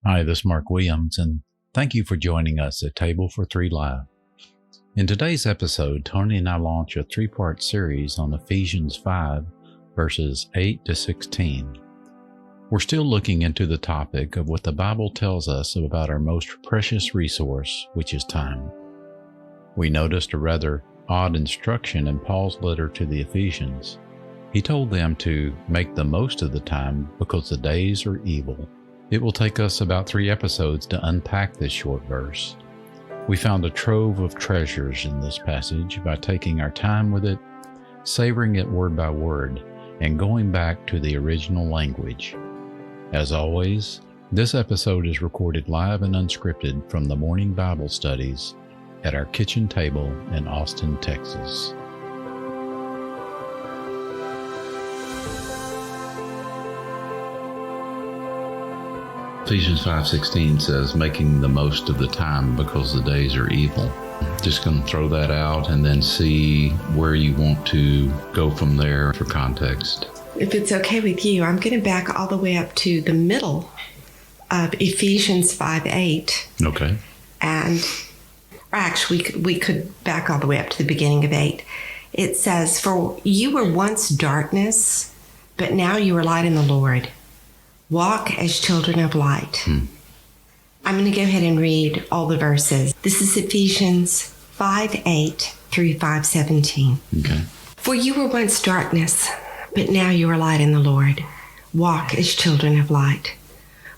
Hi, this is Mark Williams, and thank you for joining us at Table for Three Live. In today's episode, Tony and I launch a three-part series on Ephesians 5, verses 8 to 16. We're still looking into the topic of what the Bible tells us about our most precious resource, which is time. We noticed a rather odd instruction in Paul's letter to the Ephesians. He told them to make the most of the time because the days are evil. It will take us about 3 episodes to unpack this short verse. We found a trove of treasures in this passage by taking our time with it, savoring it word by word, and going back to the original language. As always, this episode is recorded live and unscripted from the morning Bible studies at our kitchen table in Austin, Texas. Ephesians 5:16 says, making the most of the time because the days are evil. Just going to throw that out and then see where you want to go from there for context. If it's okay with you, I'm going to back all the way up to the middle of Ephesians 5:8. Okay. And actually, we could back all the way up to the beginning of 8. It says, for you were once darkness, but now you are light in the Lord. Walk as children of light. I'm going to go ahead and read all the verses. This is Ephesians 5:8 through 5:17. Okay. For you were once darkness, but now you are light in the Lord. Walk as children of light.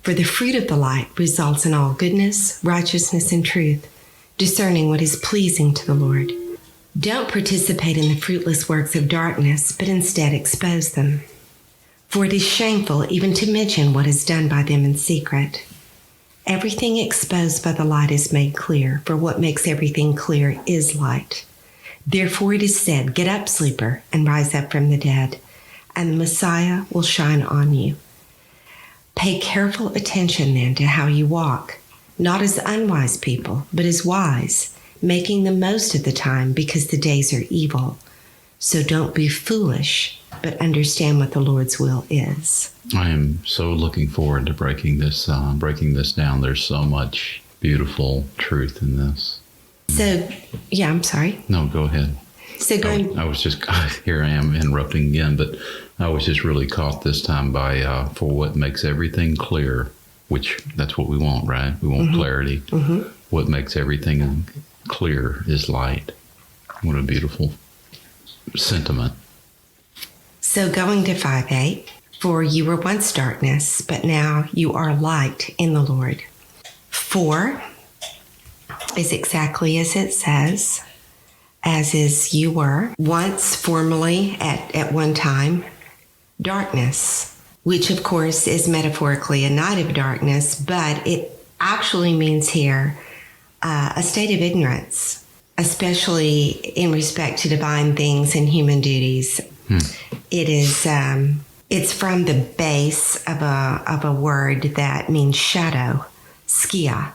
For the fruit of the light results in all goodness, righteousness, and truth, discerning what is pleasing to the Lord. Don't participate in the fruitless works of darkness, but instead expose them. For it is shameful even to mention what is done by them in secret. Everything exposed by the light is made clear, for what makes everything clear is light. Therefore it is said, get up, sleeper, and rise up from the dead, and the Messiah will shine on you. Pay careful attention then to how you walk, not as unwise people, but as wise, making the most of the time because the days are evil. So don't be foolish, but understand what the Lord's will is. I am so looking forward to breaking this down. There's so much beautiful truth in this. So, yeah, I'm sorry. No, go ahead. So going, I was just, here I am interrupting again, but I was just really caught this time by, for what makes everything clear, which that's what we want, right? We want clarity. What makes everything clear is light. What a beautiful sentiment. So going to 5:8, for you were once darkness, but now you are light in the Lord. 4 is exactly as it says, as is you were once formerly at one time darkness, which of course is metaphorically a night of darkness, but it actually means here a state of ignorance, especially in respect to divine things and human duties. It is, it's from the base of a word that means shadow, skia,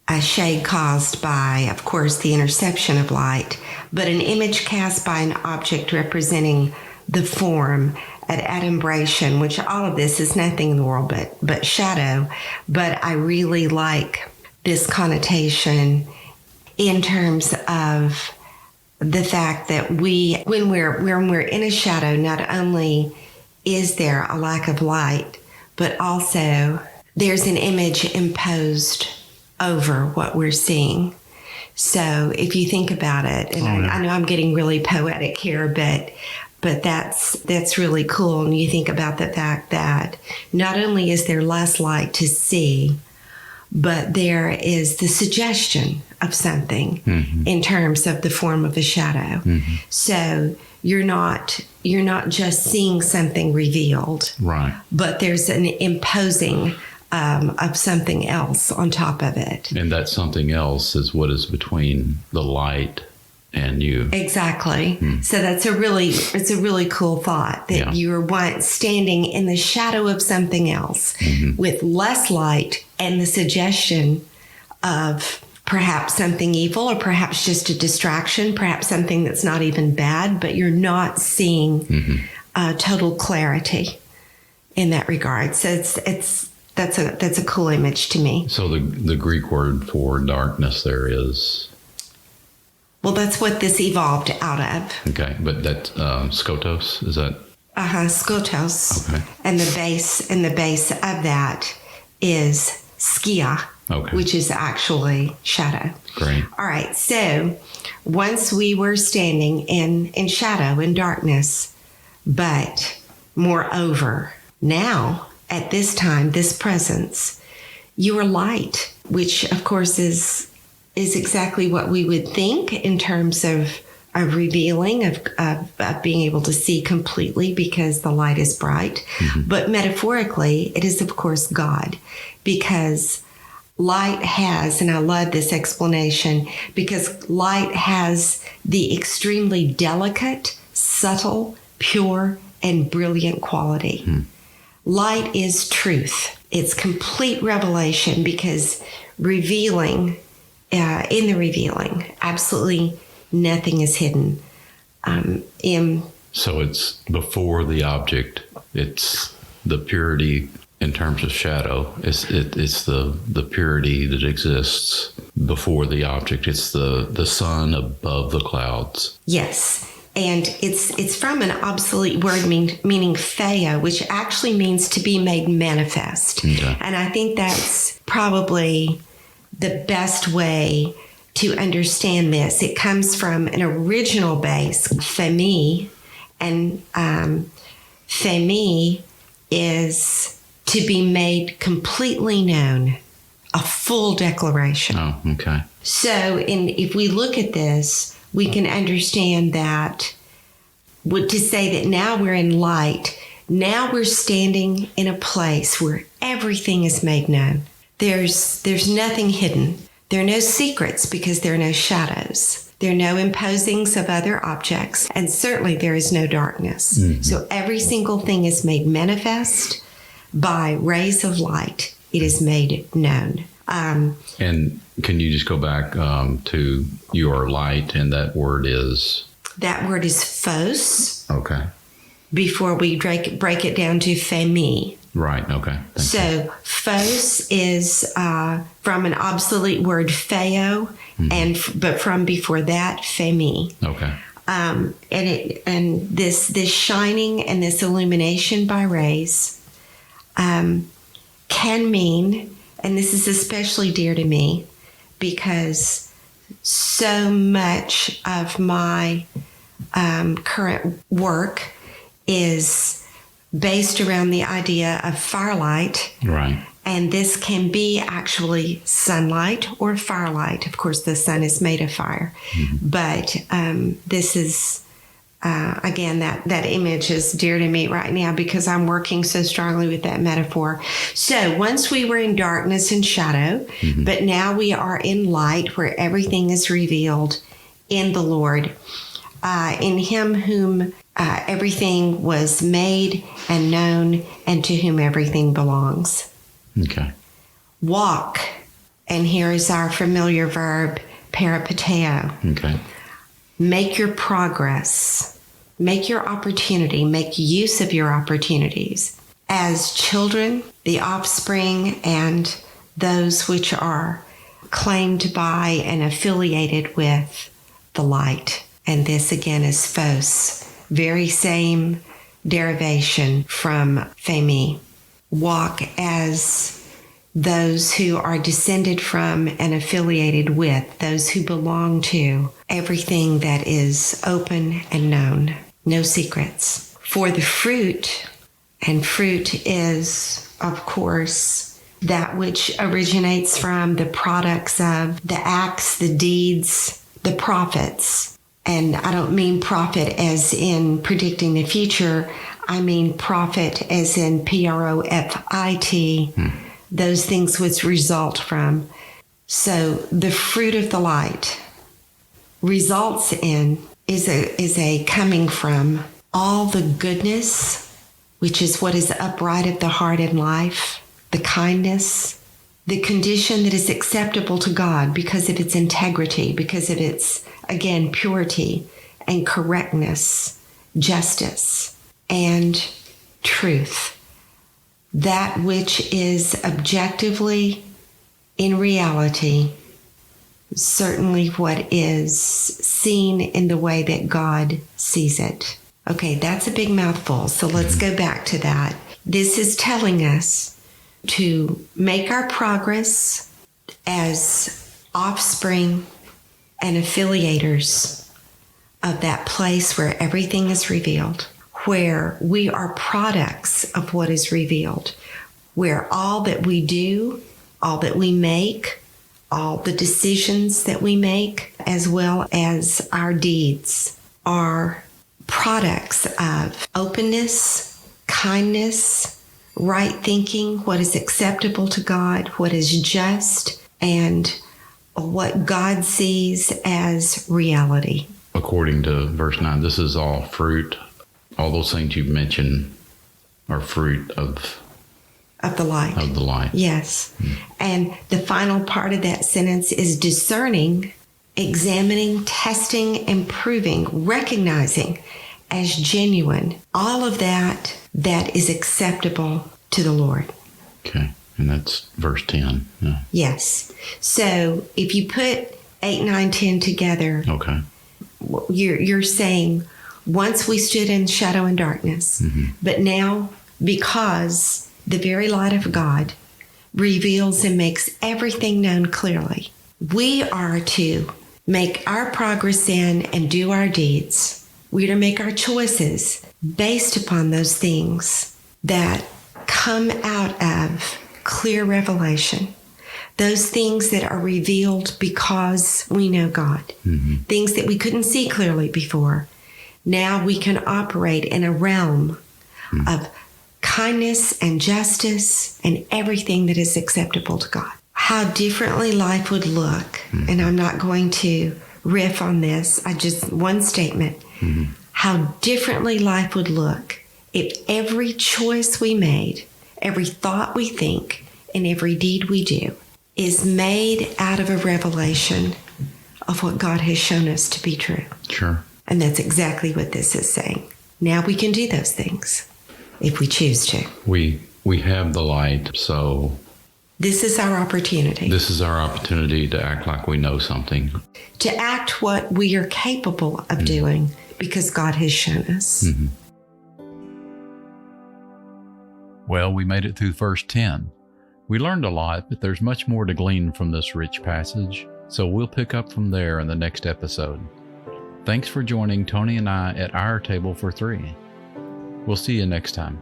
a shade caused by, of course, the interception of light, but an image cast by an object representing the form, an adumbration, which all of this is nothing in the world but shadow. But I really like this connotation in terms of the fact that when we're in a shadow, not only is there a lack of light, but also there's an image imposed over what we're seeing. So if you think about it, and I know I'm getting really poetic here, but that's really cool. And you think about the fact that not only is there less light to see, but there is the suggestion of something in terms of the form of a shadow. So you're not just seeing something revealed, right? But there's an imposing of something else on top of it. And that something else is what is between the light and you. Exactly. So it's a really cool thought that you were once standing in the shadow of something else with less light and the suggestion of perhaps something evil or perhaps just a distraction, perhaps something that's not even bad, but you're not seeing total clarity in that regard. So it's that's a cool image to me. So the Greek word for darkness there is? Well, that's what this evolved out of. Okay, but that's skotos, is that? Skotos. Okay. And the base of that is skia, okay, which is actually shadow. Great. All right. So once we were standing in shadow, in darkness, but moreover, now at this time, this presence, you are light, which of course is exactly what we would think in terms of revealing, of being able to see completely because the light is bright. Mm-hmm. But metaphorically, it is of course God, because light has, and I love this explanation, because light has the extremely delicate, subtle, pure, and brilliant quality. Hmm. Light is truth. It's complete revelation, because revealing, in the revealing, absolutely nothing is hidden. So it's before the object. It's the purity in terms of shadow. It's the purity that exists before the object. It's the sun above the clouds. Yes. And it's from an obsolete word meaning theia, which actually means to be made manifest. Okay. And I think that's probably the best way to understand this. It comes from an original base, phemi, and phemi is to be made completely known, a full declaration. Oh, okay. So if we look at this, we can understand that, to say that now we're in light, now we're standing in a place where everything is made known. There's nothing hidden. There are no secrets because there are no shadows. There are no imposings of other objects, and certainly there is no darkness. Mm-hmm. So every single thing is made manifest by rays of light. It is made known. And can you just go back to your light, and that word is? That word is phos. Okay. Before we break it down to phemi. Right, okay. So phos is from an obsolete word pheo, mm-hmm. but from before that, phemi. Okay. And this shining and this illumination by rays can mean, and this is especially dear to me, because so much of my current work is based around the idea of firelight. Right. And this can be actually sunlight or firelight. Of course, the sun is made of fire. Mm-hmm. But this is, again, that image is dear to me right now because I'm working so strongly with that metaphor. So once we were in darkness and shadow, mm-hmm. but now we are in light where everything is revealed in the Lord. In him whom everything was made and known, and to whom everything belongs. Okay. Walk, and here is our familiar verb, peripateo. Okay. Make your progress, make your opportunity, make use of your opportunities. As children, the offspring, and those which are claimed by and affiliated with the light. And this again is phos, very same derivation from phemi. Walk as those who are descended from and affiliated with, those who belong to everything that is open and known, no secrets. For the fruit, and fruit is, of course, that which originates from the products of the acts, the deeds, the prophets. And I don't mean prophet as in predicting the future. I mean prophet as in profit, those things which result from. So the fruit of the light results in is a coming from all the goodness, which is what is upright of the heart and life, the kindness, the condition that is acceptable to God because of its integrity, because of its, again, purity and correctness, justice and truth. that which is objectively, in reality, certainly what is seen in the way that God sees it. Okay, that's a big mouthful, so let's go back to that. This is telling us to make our progress as offspring and affiliators of that place where everything is revealed, where we are products of what is revealed, where all that we do, all that we make, all the decisions that we make, as well as our deeds, are products of openness, kindness, right thinking, what is acceptable to God, what is just, and what God sees as reality. According to verse 9, this is all fruit. All those things you've mentioned are fruit of the light. Of the light. Yes. And the final part of that sentence is discerning, examining, testing, and proving, recognizing as genuine all of that is acceptable to the Lord. Okay. And that's verse 10. Yeah. Yes. So if you put 8, 9, 10 together, okay, you're saying once we stood in shadow and darkness, but now because the very light of God reveals and makes everything known clearly, we are to make our progress in and do our deeds. We're to make our choices based upon those things that come out of clear revelation. Those things that are revealed because we know God. Things that we couldn't see clearly before. Now we can operate in a realm of kindness and justice and everything that is acceptable to God. How differently life would look, and I'm not going to riff on this, one statement, how differently life would look if every choice we made, every thought we think, and every deed we do is made out of a revelation of what God has shown us to be true. Sure. And that's exactly what this is saying. Now we can do those things if we choose to. We have the light, so this is our opportunity. This is our opportunity to act like we know something. To act what we are capable of doing because God has shown us. Well, we made it through verse 10. We learned a lot, but there's much more to glean from this rich passage, so we'll pick up from there in the next episode. Thanks for joining Tony and I at our table for 3. We'll see you next time.